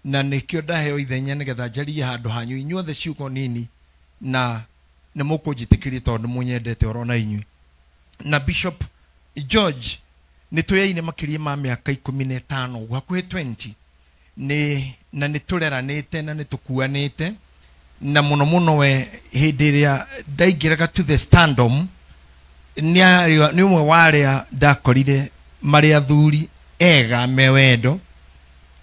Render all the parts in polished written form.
na nikio ndaheo ithenya nigetha njarie handu hanyu inyuothe ciugo nini na nä må kå njä tä kä rie tondå må nyendete orona inyuä na Bishop George nä twä yaine makä ma mä aka 15 hakuhä 20 na nä tå reranä te na nä tå kuanä te na må no må no we hä ndä ä rä a ndaingä raga to the standom nä å mwe warä a ndakorire marä athuri ega me wendo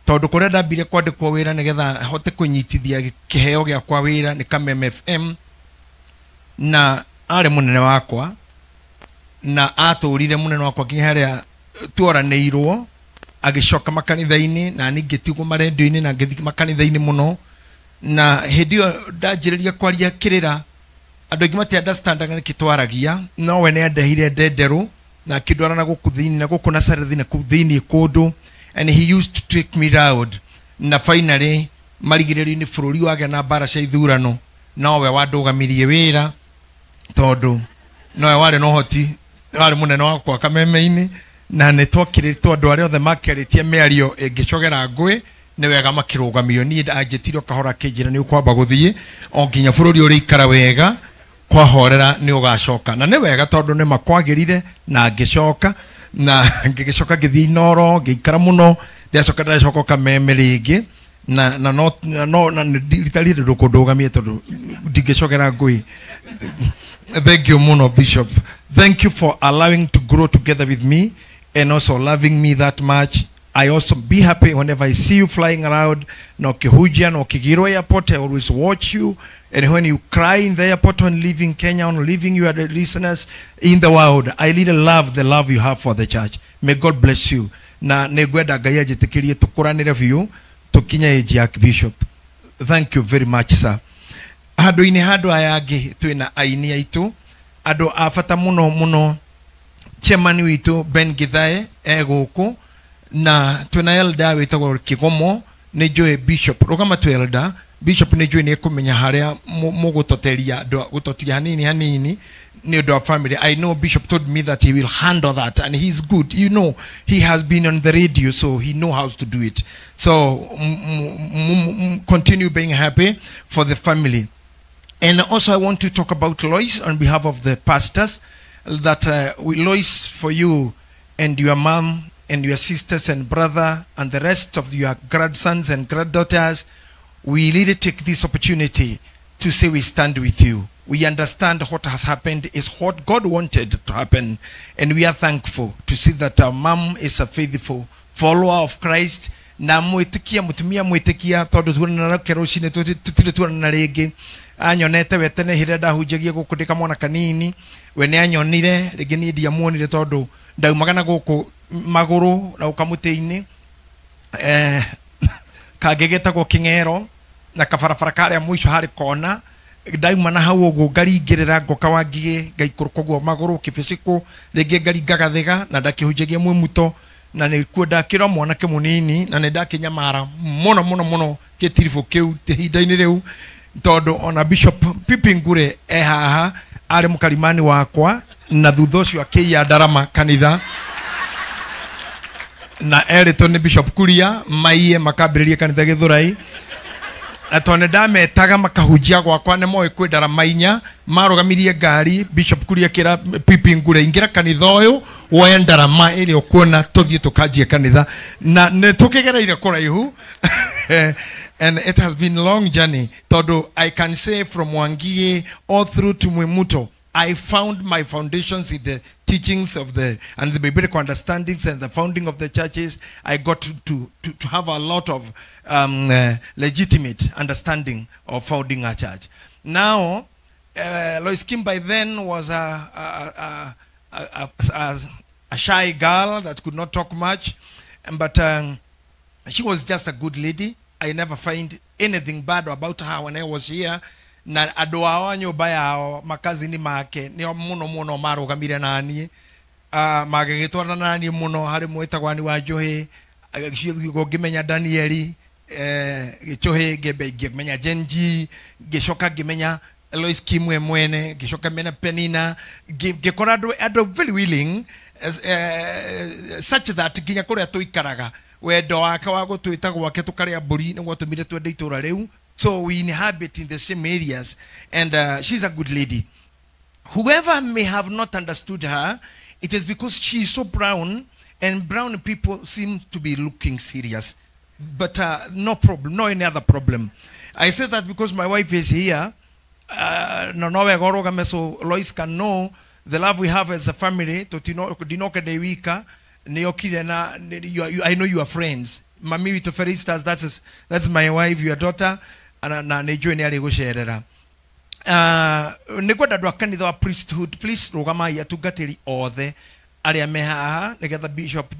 tondå kå rä a ndambire kwandä kwo wä ra nä getha hote kå nyitithia kä heo gä akwa wä ra nä KMFM na arä må nene wakwa na atå rire må nene wakwa nginya harä a tworanä irwo agä coka makanitha-inä na ningä tigwo marendio-inä na ngä makanitha-inä må no na hä ndä ä yo ndanjä rä ria kwaria kä rä ra andå aingä matä understandaga nä kä twaragia no we nä andehire ndenderå na akä ndwarana gå kå thä inä na gå kå Nazarethi na kå thä inä kå ndå and he used to take me round na finally marigä rä rio-inä bå rå ri wagä na mbara cia ithurano nowe wandå gamirie wä ra tondå nowe warä na å hoti warä må nene wakwa kameme-inä na nä twakirĩtwo andå arĩa othe makerĩtie mĩario ĩngĩcogera ngũĩ nĩ wega makĩrũgamio niĩ anjĩtire kahora kĩnjĩra nĩ ũkwamba gũthiĩ o nginya bũrũri ũrĩa ikara wega kwahorera nĩ ũgacoka na nĩ wega tondũ nĩ makwagĩrire na ngĩcoka na ngĩgĩcoka ngĩthiĩ Inoro ngĩikara mũno ndacoka ndacoka kameme rĩngĩ na rita rĩrĩ ndũkũndũgamie tondũ ndingĩcogera ngũĩ. Thank you muno Bishop. Thank you for allowing to grow together with me and also loving me that much. I also be happy whenever I see you flying around. No Kihujia, no Kigiro airport, I always watch you. And when you cry in the airport on leaving Kenya, on leaving you are the listeners in the world, I really love the love you have for the church. May God bless you. Na negweda gaya jitekirie tukuranire view tukinya age Bishop. Thank you very much, sir. Hado ini hado ayagi tuina aini aitu. Ado afata muno chairman witu Ben Githae egoko na twina elder witagwo Kigomo ni joe Bishop rogama tu elder Bishop ni joe ni kumenya haria mugutoteria gutotia hanini ni do family. I know Bishop told me that he will handle that and he's good, you know, he has been on the radio so he knows how to do it. So continue being happy for the family. And also I want to talk about Lois on behalf of the pastors, that Lois, for you and your mom and your sisters and brother and the rest of your grandsons and granddaughters, we really take this opportunity to say we stand with you. We understand what has happened is what God wanted to happen, and we are thankful to see that our mom is a faithful follower of Christ. Na mwitikia mutumia mwitikia tondu tuonana keroshine tutire tuonana ringi anyonete wetene hirenda hunjagie gukundika mwana kanini we ne anyonire ringi ni ndiamuonire tondu ndaumagana guku maguru na ukamute-ini kagegetagwo King'ero na kabarabara karia mwisho hari kona ndauma na hau ugu ngaringirira ngoka wangie ngaikuruka guo maguru kibiciko ringi ngaringa gathiga na ndakihunjagia mwimuto na nä kuo ndakĩra mwanake mũnini na nĩ ndakĩnyamara mũno gĩtiribũ kĩu ihinda-inĩ rĩu tondũ ona Bishop Pipi Ngure haha arĩ mũkarimani wakwa na thutha ũcio akĩiya ndarama kanitha na erĩtwo nĩ Bishop Kuria maiye makambĩrĩria kanitha Gĩthũrai na tondũ ndametaga makahunjia gwakwa nĩ moĩ kwĩ ndarama inya marũgamirie ngari Bishop Kuria kĩra Pipi Ngure ingĩra kanitha ũyũ woe ndarama ĩrĩa ũkuona tũthiĩ tũkanjie kanitha na nĩ tũkĩgereire kũraihu and it has been a long journey tondũ I can say from Wangie all through to Mwimuto I found my foundations in the teachings of and the biblical understandings and the founding of the churches. I got to have a lot of legitimate understanding of founding a church. Now, Lois Kim by then was a shy girl that could not talk much, but she was just a good lady. I never find anything bad about her when I was here. Na andå ao nyũmba yao makazini make nĩo mũno marũgamire naniĩ magĩgĩtwarana naniĩ mũno harĩ mwĩtagwo ni wa Njohi ngĩmenya Danieli Gĩchũhĩ ngĩmenya Jenji ngĩcoka ngĩmenya Lois Kim we mwene ngĩcoka mena Penina ngĩkora andũ very willing such that nginya kũrĩa tũikaraga wendo wake wa gutwita gwake tukaria mburi ni gwatumire twende itura riu. So we inhabit in the same areas, and she's a good lady. Whoever may have not understood her, it is because she is so brown, and brown people seem to be looking serious. But no problem, no any other problem. I say that because my wife is here. So Lois can know the love we have as a family. I know you are friends. Mami with Feristas, that's my wife, your daughter, and Negoda priesthood, please Rogama Yatugateri Ode, Aria Meha, Negada Bishop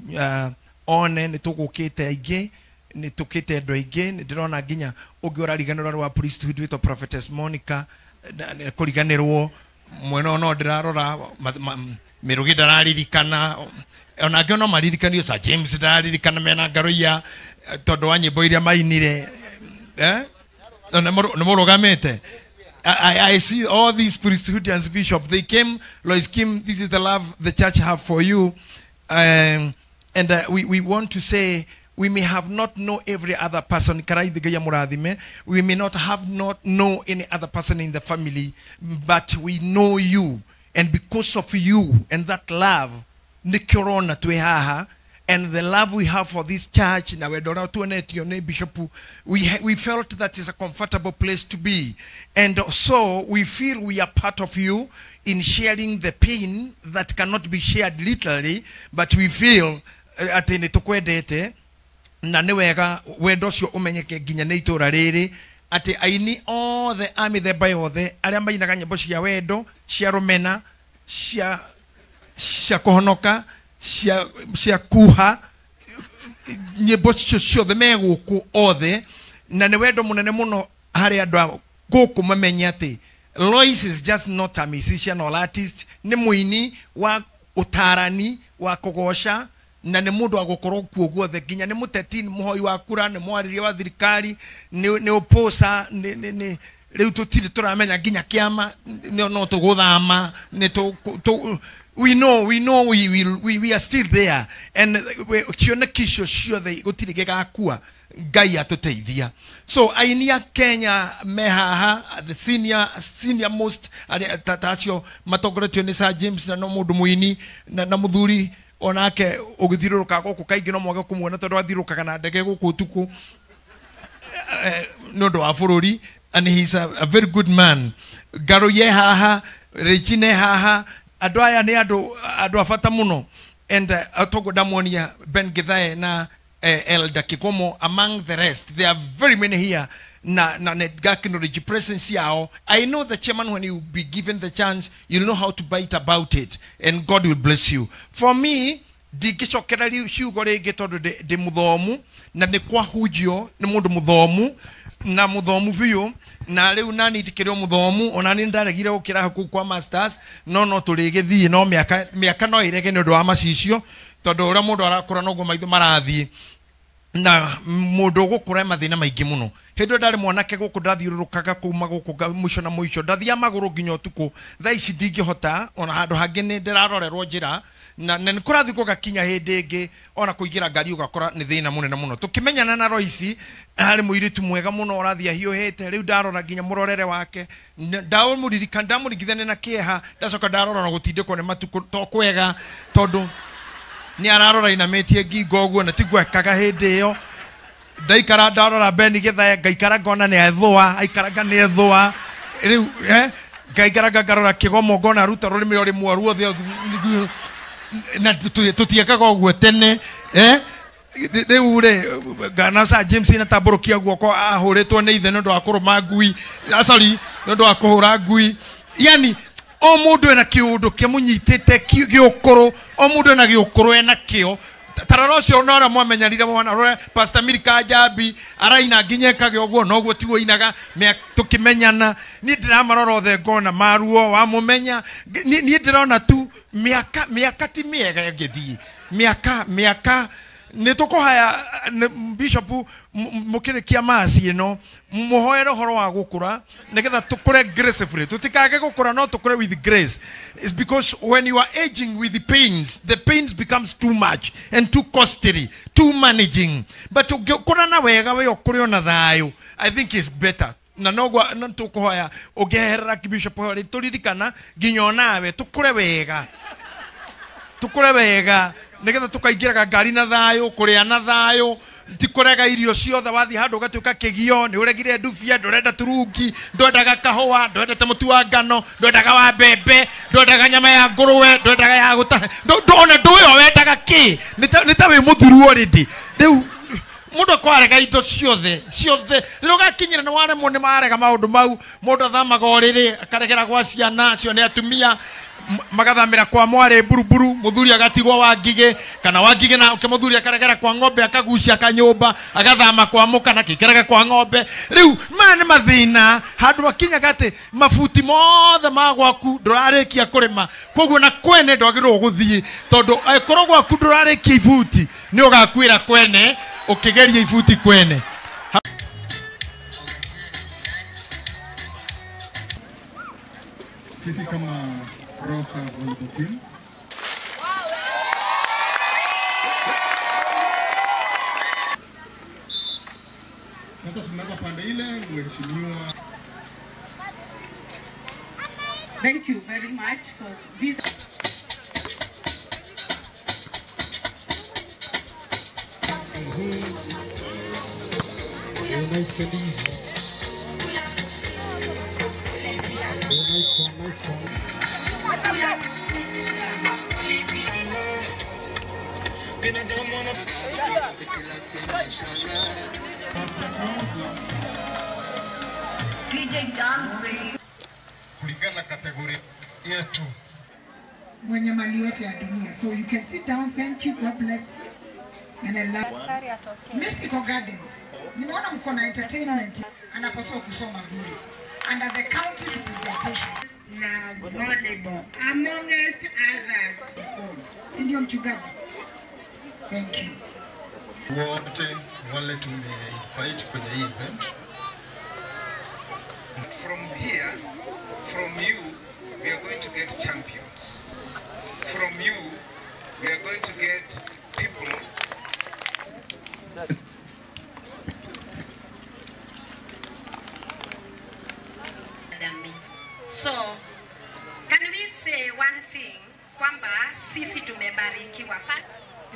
One, Netokete again, Netokete again, Drona Gina, Ogora Ganora priesthood with a prophetess Monica, Coriganero, Mono Drara, Merugida Ricana, Onagono Maricanius, James Dari Canamena Garoya, Todoani Boya Mainire, Namorogamete. I see all these priesthood and bishop. They came, Lois Kim, this is the love the church have for you. And we want to say, we may have not know every other person. We may not have not know any other person in the family, but we know you. And because of you and that love, Nikorona Tuehaha, and the love we have for this church, Bishop, we felt that is a comfortable place to be. And so we feel we are part of you in sharing the pain that cannot be shared literally, but we feel at the Netokwedete, Nanewega, where does your Omenyake Ginyaneto Rare, at the Aini, all the army the bio there, Aramba Boshia Wedo, Shiaromena, Shakohonoka. Shia kuha nyebocho the mego ku ode na newedo munenemuno hari adwa goku mamenyate. Lois is just not a musician or artist, ne muini wa utarani wa kogosha na ne mudo agokoro kuoguo the ginya ne muteti muhoi wa kura ne mwariria wa thirikari ne oposa ne reu tutiri turamenya ginya kiama ne no tuguthama ne to we know we are still there, and we sure they go to the Gaia to Tadia. So I near Kenya Mehaha, the senior most at Tatachio Matogretionisa James Namudumuini Namuduri Onake Ogidiro Kako Kaigino Mogakum Wanatadiro Kakana Dego Kutuku Nodo Afurori, and he's a very good man. Garoye Haha, Regine Haha. Adwaya ne adwafata muno, and Atogo Damonia Ben Gedae na Elder Kikomo among the rest. There are very many here. Na Netgakino presence here. I know the chairman, when you be given the chance, you'll know how to bite about it, and God will bless you. For me, the Gishokerari Shugore get out of the Mudomu, na ne kwa hujio, ne mudomu, na mudomu view. Na leo nani tikero mudomu onaninda regira ukira haku kwa masters no turege thi no miaka no irege no do amasisio todo ura mundu arakura no gomaitho marathi na mundu gukura mathina maingi muno hedo ndari mwanake guku ndathiurukaga kuma guku muico na muico ndathia maguru nginya utuku tha ici ndingihota ona handu hangi ni ndirarorerwo njira na nikurathi gugakinya hindi ingi ona kuigira ngari ugakora ni thina munene muno tukimenyana na Roisi hari muiritu mwega muno orathia hiuhite riu ndarora nginya murorere wake ndawo muririka ndamurigithane na kieha ndacoka ndarora na gutindikwo ni matuku to kwega tondu ni ararora inametie ngingo guo na tigwekaga hindi iyo ndaikara ndarora Beni Githaya ngaikara ngona ni ethwa aikaraga ni ethwa riu ngaikaraga ngarora kigomo ngona ruta rurimi ruri mwaru othe na tutiekaga oguo tene riu ri ngana sa James na taburukia guoko ahuritwo ni ithe ndo akuruma ngui sorry ndo akuhura ngui yani o mundu ena kiundu kimunyitite giukuru o mundu ena giukuru ena kio tararosio nora mwamenyarire mwana rore Pastor Milka Jabi araina nginyekage oguo noguo tigo inaga tukimenyana ni ndiramarora othe ngona maruo wa mumenya ni ndirona tu miaka ti miega ngithii miaka nitukuhaya bishop mukirikia masi ino muhoere horo wa gukura nigetha tukure gracefully tutikage gukura no tukure with grace. It's because when you are aging with the pains becomes too much and too costly, too managing, but ukura na wega we okure na thayo, I think it's better. Na nogwa ntukuhoya ugeherera kibishop hori turirikana ginyo nawe tukure wega nigetha tukaingiraga ngari na thayo kuria na thayo tikurega irio ciothe wathi handu gatuka kigio ni uregire ndufia ndurenda turungi ndwendaga kahua ndwendete mutu wa ngano ndwendaga wa mbembe ndwendaga nyama ya nguruwe ndwendaga ya guta ndona nduyo wendaga ki nita wi muthiru already riu mundu kwarega indo ciothe riu gakinyira na ware mone marega maundu mau mundu athamaga oriri akaregera gwa ciana cio ni atumia magathamira kwa mware buruburu muthuri agatigwo Wangige kana Wangige na ukimuthuri akaregera kwa ng'ombe akagucia kanyumba agathama kwa muka na kikerega kwa ng'ombe riu mane mathina handu akinya gati mafuti mothe magwaku ndurarikia kurima koguo na kwene ndwagirwo guthii tondu aikoro gwaku ndurarikia ifuti ni ugakwira kwene ukigeria ifuti kwene. Sisi kama Rosa Volleyball Team sasa tunaanza pande ile. Mheshimiwa, thank you very much for this. Nice and easy. Nice one. DJ Dan Ray. Kulingana na kategori yetu. Mwenye mali yote ya dunia. So you can sit down. Thank you. God bless you. And I love Mystical Gardens. Nimeona mko na entertainment. Anapaswa kusoma bure. Under the county representation. Na volleyball. Amongst others. Sindio mchungaji? Thank you. Wote wale tumefight kwenye hii event. From here, from you, we are going to get champions. From you, we are going to get people. So, can we say one thing? Kwamba sisi tumebarikiwa.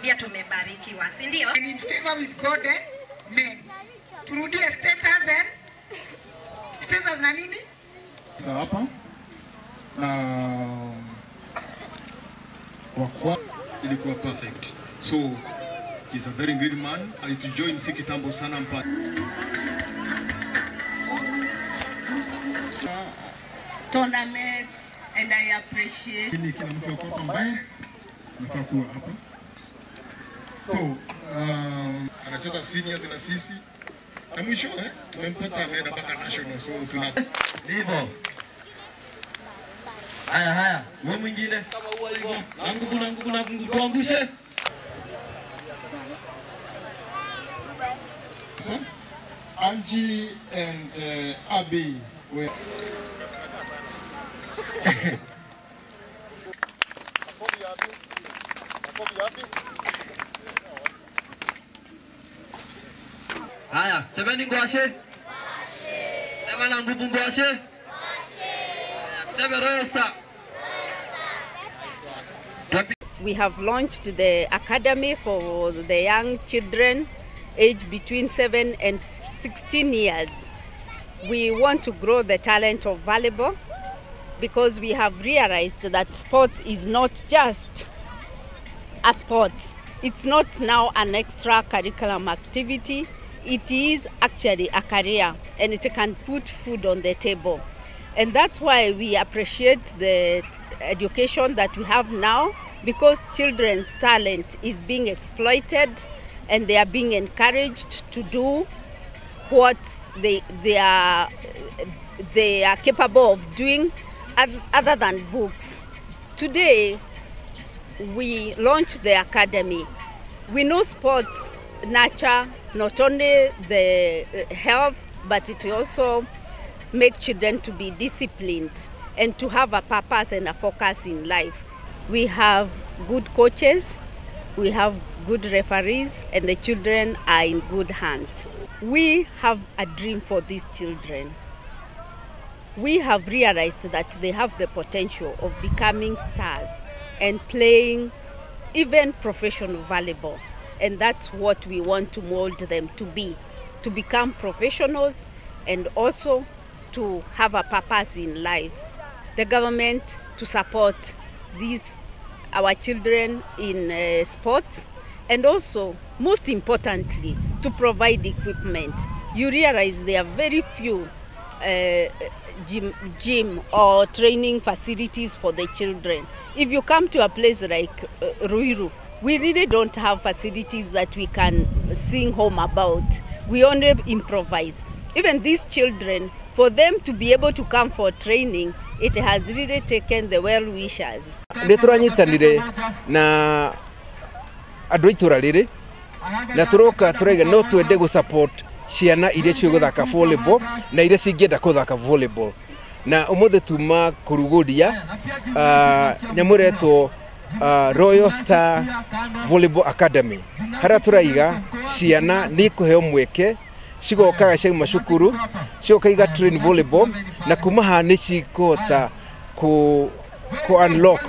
Pia tumebarikiwa, si ndio? And in favor with God and men. Turudie status na nini? Hapa wakwa ilikuwa perfect. So he's a very great man. Alitujoin si kitambo sana mpaka Tournaments, and I appreciate. Kila mtu yuko ambaye anafaa kuwa hapa. So anacheza seniors na sisi. Na mwisho tumempata ameenda mpaka national, so tuna Libo. Haya, wewe mwingine kama huwa hivyo. Na nguvu tuangushe. So Angie and Abby were Haya, semeni ngwashe. Sema na nguvu ngwashe. Sema Royal Star. We have launched the academy for the young children aged between 7 and 16 years. We want to grow the talent of volleyball because we have realized that sport is not just a sport. It's not now an extra curriculum activity. It is actually a career, and it can put food on the table. And that's why we appreciate the education that we have now, because children's talent is being exploited and they are being encouraged to do what they are capable of doing other than books. Today, we launched the academy We know sports nurture not only the health, but it also make children to be disciplined and to have a purpose and a focus in life. We have good coaches, we have good referees, and the children are in good hands. We have a dream for these children. We have realized that they have the potential of becoming stars and playing even professional volleyball. And that's what we want to mold them to be, to become professionals and also to have a purpose in life. The government to support our children in sports, and also, most importantly, to provide equipment. You realize there are very few gym or training facilities for the children. If you come to a place like Ruiru, we really don't have facilities that we can sing home about. We only improvise. Even these children, for them to be able to come for training, it has really taken the well-wishers. Nituranyitanire na andũ itura rĩrĩ na turoka turaiga no twende gu support ciana iria cio guthaka volleyball na iria cingĩenda kuthaka volleyball na umuthi tuma kuruguria nyamuretwo Royal Star Volleyball Academy haria turaiga ciana ni kuheo mweke cigokaga cia macukuru ciokaiga train volleyball na kuma hani cikota ku unlock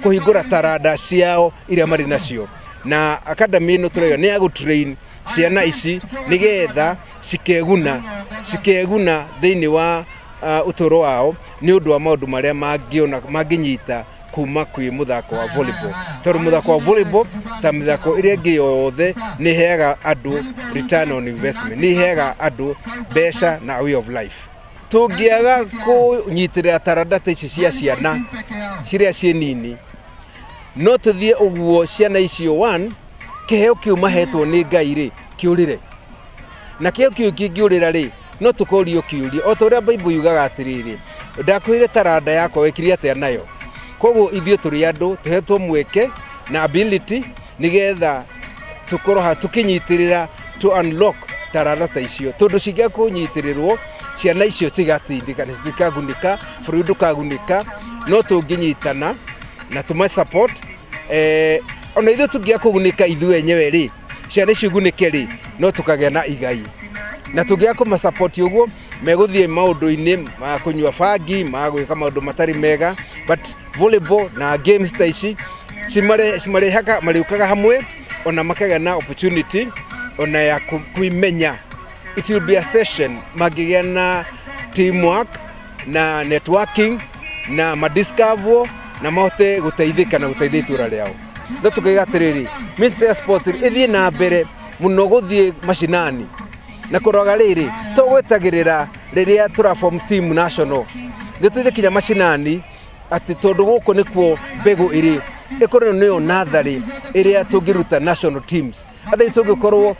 kuhingura tarada ciao iria mari nacio na academy no turaiga ni agu train ciana ici nigetha cikeguna thiini wa utoro wao ni undu wa maundu maria manginyita kuma kwi muthako wa volleyball. Tondu muthako wa volleyball ta mithako iria ingi yothe ni heaga andu return on investment, ni heaga andu mbeca na way of life. Tungiaga kunyitirira taranda ici cia ciana ciria cie nini no tuthie uguo ciana icio 1 kiheo kiu mahetwo ni Ngai ri kiurire na kiheo kiu kingiurira ri no tukorio kiuria o toria Bible yugaga atiriri ndakwire taranda yakwa wekiri atia nayo. Koguo ithio turi andu tuhetwo mweke na ability nigetha tukorwo tukinyitirira to unlock taranda ta icio tondu cigia kunyitirirwo ciana icio cigatindika ni citikagunika bũrũri ndũkagunika no tũnginyitana na tuma support ona ithio tungia kugunika ithuĩ enyewe ri ciana icio gunike ri no tukagĩa na igai na tungia kuma support uguo meguthie maundu-ini ma kunyua bangi ma gwika maundu matari mega but volleyball na games ta ici cimarehaka mariukaga hamwe ona makagĩa na opportunity ona ya kuimenya. It will be a session magigĩa na teamwork na networking na madiscover na mahote guteithika na guteithia itura riao. No tukaiga atiriri Ministry of Sports ithie na mbere muno guthie mashinani na kuroga riri tugwetagirira riria tura form team national ndituithe kinya mashinani ati tondu guku nikuo mbegu iri ikorwo niyo nathari iria tungiruta national teams athai tungikorwo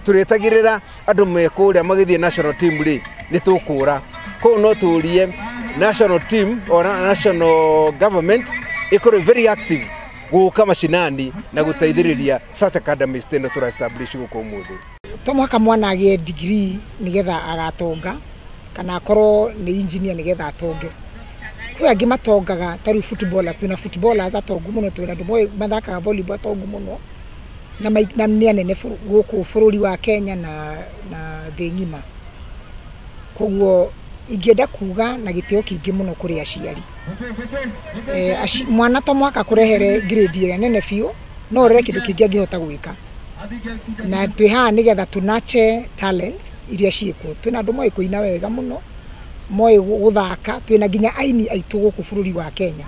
turetagirira andu mekuria magithie national team ri nitukura ko no turie national team or national government ikorwo very active guka mashinani na guteithiriria such academies teno tura establish guko muthi. To mwaka mwana agie degree nigetha agatonga kana akorwo ni engineer nigetha atonge. Kwi angi matongaga taru footballers, tuna footballers atongu muno, tuna ndu mathakaga volleyball atongu muno na ni anene guku bururi wa Kenya na thĩ ng'ima. Koguo ingĩenda kuga na gĩtĩo kĩingĩ muno kuri aciari. Mwana to mwaka kurehere grade ĩrĩa nene biũ no rere kĩndũ kĩngĩ angĩhota gwĩka na twĩ haha nigetha tunache talents iria ciĩkuo. Twĩna andũ moĩ kũina wega muno, moĩ guthaka, twĩna nginya aini aitũ gũkũ bũrũri wa Kenya,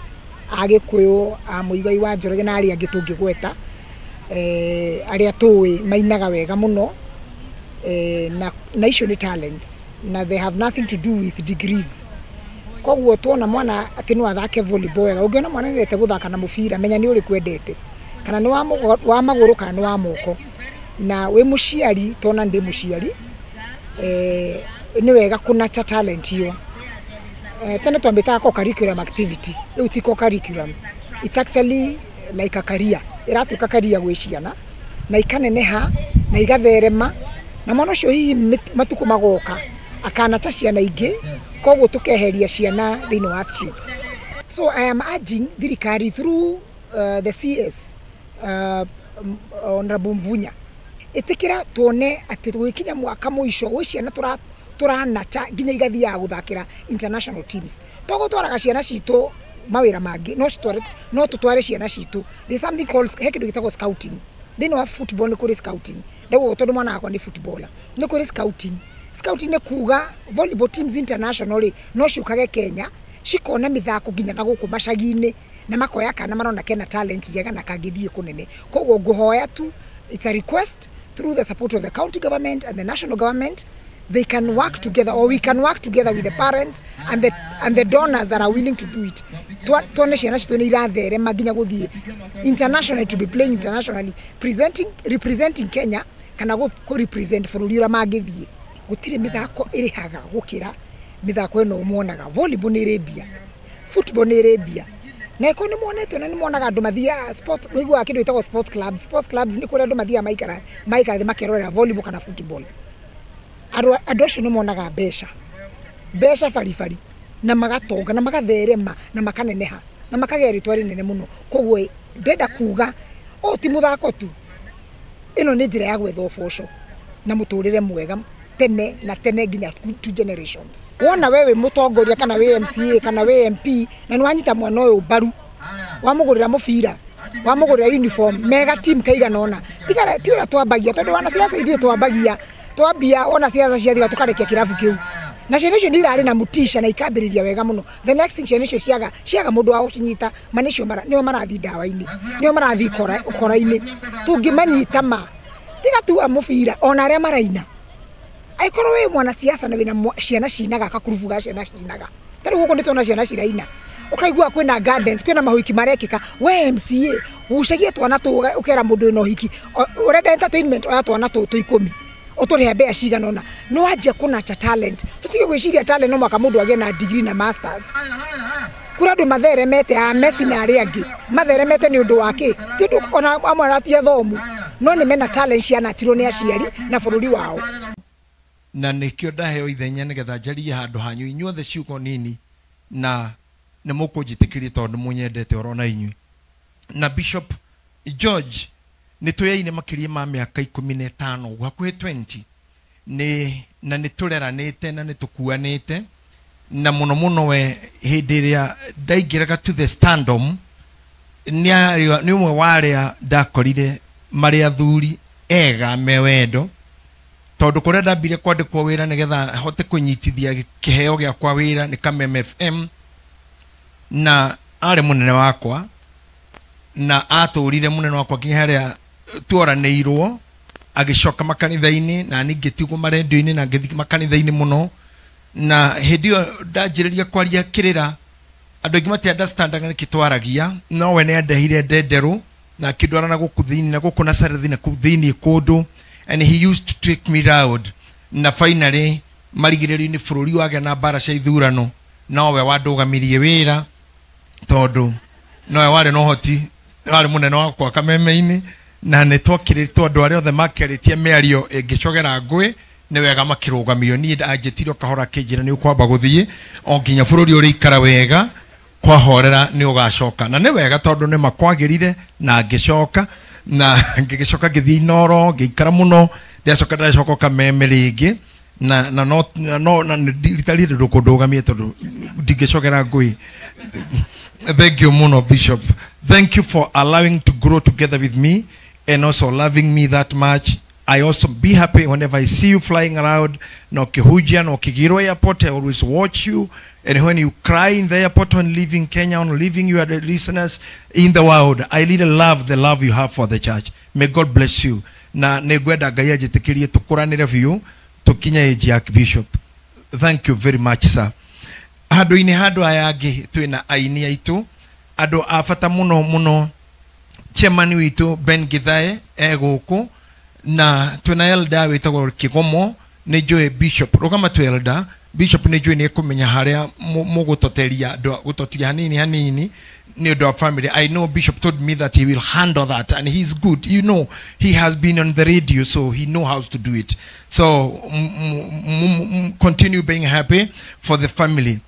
Agĩkũyũ, Mũigai wa Njoroge na arĩa angĩ tũngĩgweta arĩa tũĩ mainaga wega muno na icio ni talents na they have nothing to do with degrees. Koguo tuona mwana ati no athake volleyball wega, ungiona mwana nĩrete guthaka na mũbira menya nĩ uri kwendete kana ni wa maguru kana ni wa moko. Na we muciari tona ndi muciari ni wega kunacha talent hiyo. Tena twambitaga co curriculum activity, riu ti co curriculum, it's actually like a career iratuka karia gwi ciana na ikaneneha na igatherema na mwana cio hihi matuko magoka akanacha ciana ingi koguo tukeheria ciana thiini wa streets. So I am urging thirikari through the CS Honorable Mvunya itikira tuone ati twikinya mwaka muico gwi ciana turanacha nginya igathia guthakira international teams togo twaraga ciana citu mawira mangi no tutware ciana citu. There's something called hekidu gitagwo scouting. They know football ni kuri scouting. Ndewo todo mwana akwa ni footballer ni kuri scouting. Scouting ne kuga volleyball teams internationally no shukage Kenya shikona mithako nginya na guku macagine na makoya kana marona kena talent jega na kagithie kunene koguo nguhoya tu. It's a request through the support of the county government and the national government. They can work together, or we can work together with the parents and the donors that are willing to do it. Tuone ciana citu ni irathere maginya guthie internationally, to be playing internationally, representing Kenya kana go represent bururi ura magithie. Gutire mithako irihaga gukira mithako eno muonaga. Volleyball ni rebia, football ni rebia. Na iko ni muonete na ni muonaga andu mathia sports wigwa kindu itagwo sports clubs. Sports clubs ni kuri andu mathia maikara makerorera volleyball kana football. Andu acio ni monaga mbeca farifari na magatonga na magatherema na makaneneha na makagea ritwa rinene muno. Koguo ndenda kuga o ti muthako tu, ino ni njira ya gwetha uboco na muturire mwega tene na tene nginya 2 generations. Wona wewe mutongoria kana we MCA kana we MP na ni wanyita mwana uyu baru wamugurira mubira wamugurira uniform mega team kaigana ona tigara tiura twambagia tondu wana siasa ithie twambagia twambia ona siasa ciathira tukarekia kirabu kiu na ciana icio ndirari na mutisha na ikambiriria wega muno. The next thing ciana icio ciaga mundu wa gucinyita manicio nio marathi dawa-ini nio marathi ukora-ini tungimanyita ma tiga tu mubira ona aria maraina aikoro we mwana siasa na wina ciana cinaga kakurubu ga ciana cinaga tari guko nditona ciana ciraina ukaigua kwina gardens kwina mahuiki marekika we MCA ucagie twana tu ukera mundu no hiki urenda entertainment oya twana tu 10 otore mbea cigana ona no anjia kunacha talent tutige gwiciria talent no maka mundu agie na degree na masters kura andu matheremete a Messi na aria angi matheremete ni undu wake ti undu ona amaratia thomu no ni mena talent ciana tiro ni aciari na bururi wao na nikio ndaheo ithenya nigetha njarie handu hanyu inyuothe ciugo nini na nä må kå njä tä kä rie tondå må nyendete oro na inyuä na Bishop George nä tå yaine makä ma mä aka 15 hakuhä 20 na nä tå reranä te na nä tå kuanä te na må no we hä ndä ä rä a ndaingä raga to the standom nä å mwe warä a ndakorire marä athuri ega me wendo tondu kuria ndambire kwandikwo wira nigetha hote kunyitithia kiheo gia kwa wira ni Kameme FM na ari munene wakwa na aturire munene wakwa nginya haria tuoraneirwo agicoka makanitha-ini na ningitigo marendio-ini na ngithi makanitha-ini muno na hindio ndanjiriria kwaria kirira andu ingi mati understandaga nikitwaragia no we ni andehire ndenderu na kidwarana guku thiini na guku na sarethi na kuthini kundu and he used to take me round na finally marigiriri ni bururi wage na bara cia ithurano no we wandugamirie wira tondu no we wari no hoti wari munene wakwa Kameme-ini na ni twakiriritwo andu aria othe makiritie miario ingicogera ngui ni wega makirugamio ni anjitirio kahora kinjira ni ukwamba guthie o nginya bururi uri ikara wega kwahorera ni ugacoka na ni wega tondu ni makwagirire na ngicoka na ngigicoka ngithi noro ngikara muno ndiacoka ndacoka Kameme ringi na no ritarire rukundugamie tondu ndigicogera ngui. Thank you muno Bishop, thank you for allowing to grow together with me and also loving me that much. I also be happy whenever I see you flying around no Kihuja no Kigiro airport. I always watch you, and when you cry in the airport on leaving Kenya, on leaving you are the listeners in the world, I really love the love you have for the church. May God bless you. Na negweda gaya jitikirie tukuranire view tukinya age ya Bishop. Thank you very much sir. Hado ini hado ayagi tuina aini aitu ado afata muno chairman witu Ben Githae guku na tuna elda witagwo Kigomo ni Joe Bishop rugama tu elda Bishop Nejo ni kumenya haria mugutoteria gutotia hanini near the family. I know Bishop told me that he will handle that, and he's good. You know, he has been on the radio, so he knows how to do it. So continue being happy for the family.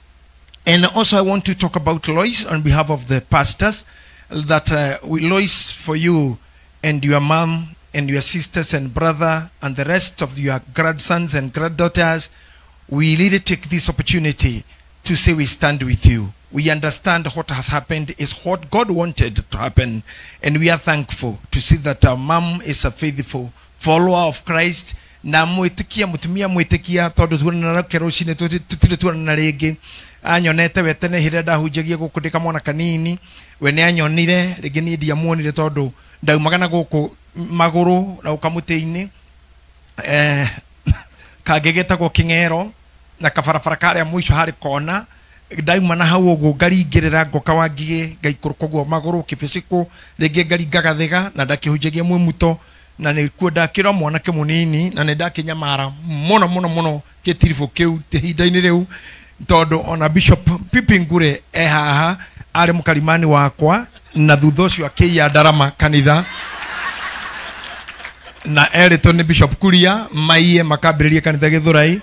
And also I want to talk about Lois on behalf of the pastors, that Lois, for you and your mom and your sisters and brother and the rest of your grandsons and granddaughters, we really take this opportunity to say we stand with you. We understand what has happened is what God wanted to happen, and we are thankful to see that our mom is a faithful follower of Christ. Na mwitikia mutumia mwitikia tondu tuonana keroshine tutire tuonana ringi anyonete wetene hirenda hunjagia gukundika mwana kanini we ni anyonire ringi ni ndia muonire tondu ndaumagana guku maguru na ukamutini kagegetagwo King'ero na kabarabara karia mwisho hari kona ndauma na hau ugu ngaringirira ngoka wangie ngaikuruka guo maguru kibiciko ringi ngaringaga thega na ndakihunjagia mwimuto na nikuo ndakira mwanake munini na ndakinyamara muno kitirifu kiu hinda-ini riu tondu ona Bishop Pipingure haha ari mukarimani wakwa na thutha ucio akiya ndarama kanitha na erito ni Bishop Kuria maiye makambiririe kanitha Githurai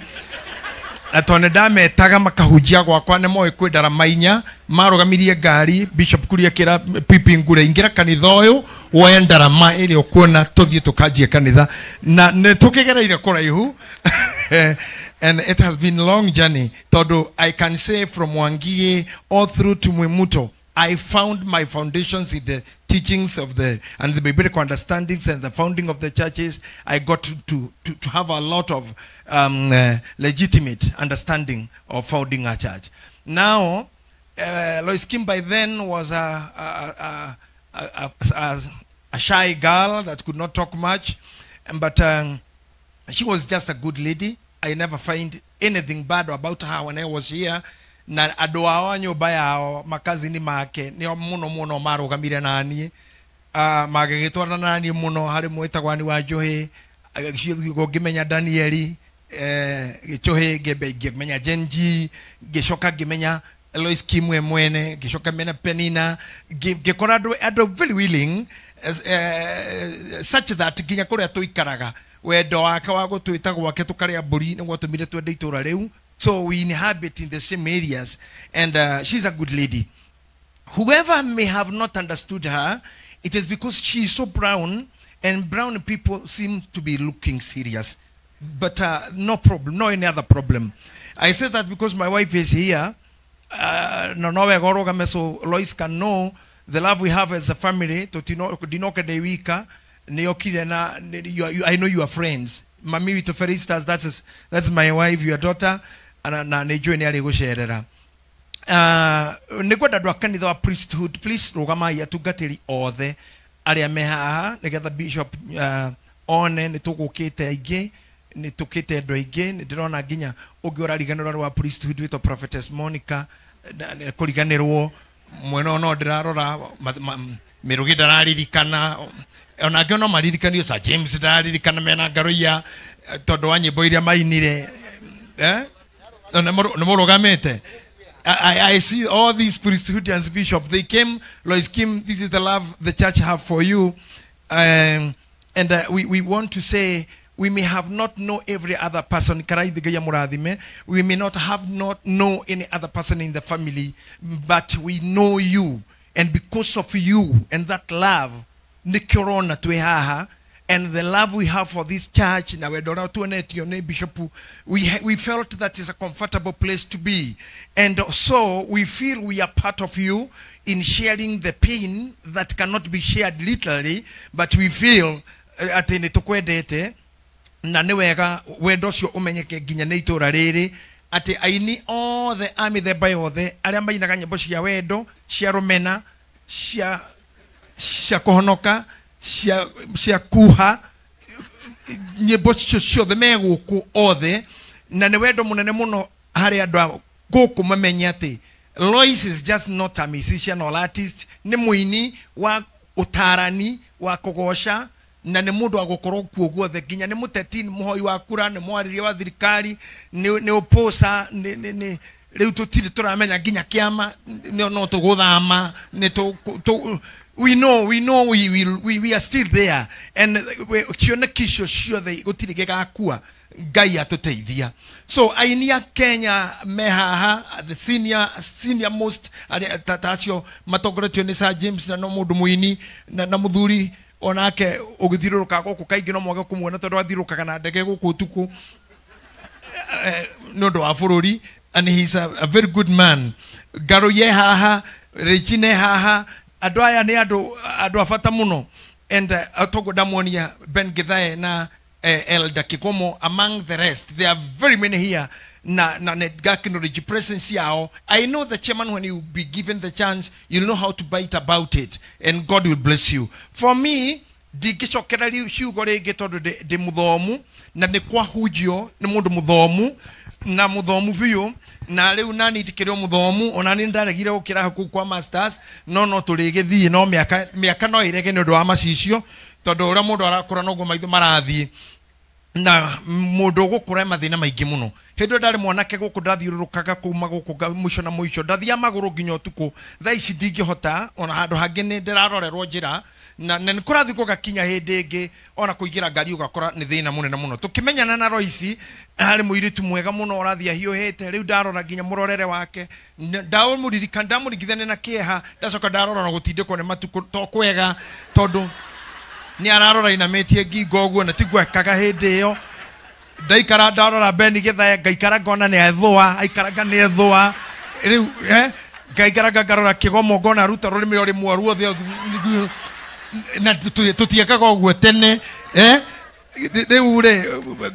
na tondu ndametaga makahunjia gwakwa ni moe kwendara mainya marugamirie ngari Bishop Kuria kira Pipingure ingira kanitha uyu woe ndarama iri ukuona tuthie tukanjie kanitha na ne tukigereire kuraihu and it has been a long journey. Todo, I can say from Wangie all through to Mwimuto, I found my foundations in the teachings of and the biblical understandings and the founding of the churches. I got to have a lot of legitimate understanding of founding a church. Now, Lois Kim by then was a shy girl that could not talk much, but she was just a good lady. I never find anything bad about her when I was here. Na adoa wa nyumba yao makazini make ni muno marugamire nani magagitwara nani muno hari mwetagwa ni wa Njohi ngimenya Danieli Gichohe ngimenya Jenji gicoka ngimenya Lois Kimwe mwene gicoka mena Penina ngikora ado very willing such that ginya kuria tuikaraga wendo wake wa gutwita gwake tukaria mburi ni gwatumire twende itura riu. So we inhabit in the same areas, and she's a good lady. Whoever may have not understood her, it is because she is so brown, and brown people seem to be looking serious. But no problem, no any other problem. I say that because my wife is here. So Lois can know the love we have as a family. I know you are friends. Mami to Feristas, that's my wife, your daughter. Na nejo ni ali gusherera nikwenda dwakanitha wa priesthood, please rugama ya tugatiri othe aria mehaha nigetha Bishop one ni tugukite aingi ni tukite ndo aingi ni ndirona nginya ungiora riganiro rwa priesthood wito Prophetess Monica kuriganirwo mwena no ndirarora mirugi ndararirikana ona ngiono maririkanio Sir James ndararirikana mena ngaroia tondu wa nyimbo iria mainire I see all these priesthoodians, Bishop. They came, Lois Kim, this is the love the church have for you. And we want to say, we may have not know every other person. We may not have not know any other person in the family, but we know you. And because of you and that love, Nikorona tuehaha, and the love we have for this church, Bishop, we felt that is a comfortable place to be. And so we feel we are part of you in sharing the pain that cannot be shared literally, but we feel at the Tokwedete, Nanewega, where does your umenyeke Ginyanito Rare, at the Aini, all the army there by all the Aramba Boshia Wedo, Sharomena, Shakohonoka. Shia kuha nyebocho sho the mego ku othe na newedo munene muno hari adwa goku mamenyate. Lois is just not a musician or artist, ni muini wa utarani wa kogosha na nĩ mũndũ agũkorwo kuo guothe nginya nĩ mũteti nĩ mũhoi wa kura nĩ mwariria wa thirikari nĩ oposa nĩ rĩu tũtirĩ tũramenya nginya kĩama no tũgũthama we know we are still there and cionekisho ciothe gũtirĩ gĩgakua Ngai atuteithia. So aini ya Kenya mehaha the senior most tacio matongoretio ni Sir James na no mundu muini na muthuri onake ugithiruruka guku kaingi no mwage kumuona tondu athirurukaga na ndege guku tuku nondo wa bururi and he's a very good man. Garo ye haha Regine haha andu aya ni andu afata muno and atogoda muonia Ben Githae na Elder Kikomo among the rest. There are very many here na Gakinoriji presence yao. I know the chairman, when you be given the chance, you'll know how to bite about it and God will bless you. For me, di gicokerari ciugore gitondo de muthomu na ne kwa hujio ne mundu muthomu na muthomu biyo na riu nani tikiro muthomu onani ndaregire gukira haku kwa masters no turigithie no miaka no irege ni undu wa macicio tondu ura mundu arakura noguo maitho marathie na mundu gukura mathina maingi muno hindo ndari mwanake guku ndathiururukaga kuma guku muico na muico ndathia maguru nginya utuku thaa ici ndingihota ona handu hangi ni ndirarorerwo njira na nikurathi gugakinya hindi ingi ona kuigira ngari ugakora ni thina munene muno tukimenyana na Royce ari muiritu mwega muno orathia hiuhete riu ndarora nginya murorere wake ndamurigithane na kieha ndacoka ndarora na gutindikwo ni matuku to kwega tondu ni ararora inametie ngingo guo na tigwa kaga hindi yo ndaikara ndarora Ben Githae ngaikara ngona ni ethwa aikaraga ni ethwa riu ngaikara ngarora Kigomo ngona ruta rurimi ruri mwaru othe na tutiekaga guo tene riu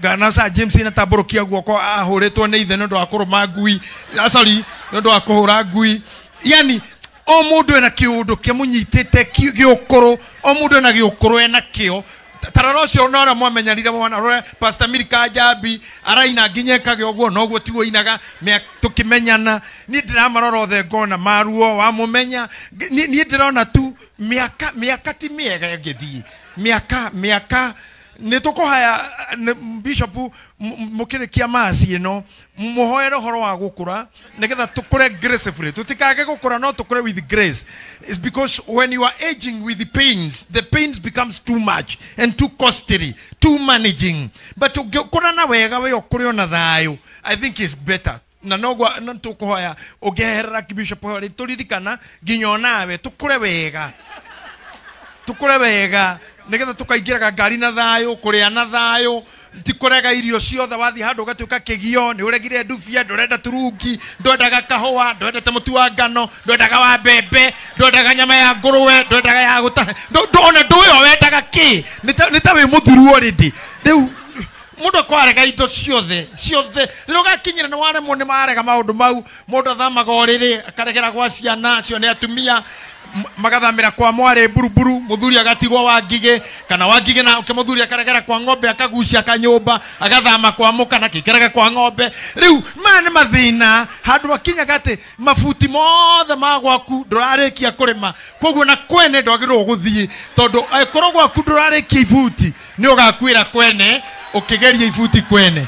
gana Sir James na taburukia guoko ahuritwo ni ithe ndo akuruma ngui sorry ndo akuhura ngui yani o mundu ena kiundu kimunyitite giukuru o mundu ena giukuru ena kio tararo cio nora mwamenyanire mwana rore Pastor Milka Jambi araina nginyekage oguo noguo tigo inaga tukimenyana ni ndiramarora othe ngona maruo wa mumenya ni ndirona tu miaka ti miega ngithii miaka nitukuhaya bishop mukirikia masi ino muhoero horo wa gukura nigetha tukure gracefully tutikage gukura no tukure with grace. It's because when you are aging with the pains becomes too much and too costly, too managing, but ukura na wega we okure ona thayo I think is better na nogwa ntukuhoya ugeherera kibishop hori turirikana nginyo nawe tukure wega nigetha tukaingiraga ngari na thayo kuria na thayo tikorega irio ciothe wathi handu gatuka kigio ni uregire ndufia ndurenda turungi ndwendaga kahua ndwendete mutu wa ngano ndwendaga wa mbembe ndwendaga nyama ya nguruwe ndwendaga ya guta ndona nduyo wendaga ki nita we muthiru already riu mundu kwarega indo ciothe riu gakinyira ni waremwo ni marega maundu mau mundu athamaga oriri akaregera gwa ciana cio ni atumia magathamira kwa mware buruburu muthuri agatigwo wa ngige kana wa ngige na muthuri akaregera kwa ng'ombe akagucia kanyumba agathama kwa muka na kikerega kwa ng'ombe riu mane mathina handu bakinya gati mafuti mothe magwaku ndurarikia kurima koguo na kwene ndwagirwo guthii tondu akorwo gwaku ndurarikia ifuti ni ugakwira kwene ukigeria ifuti kwene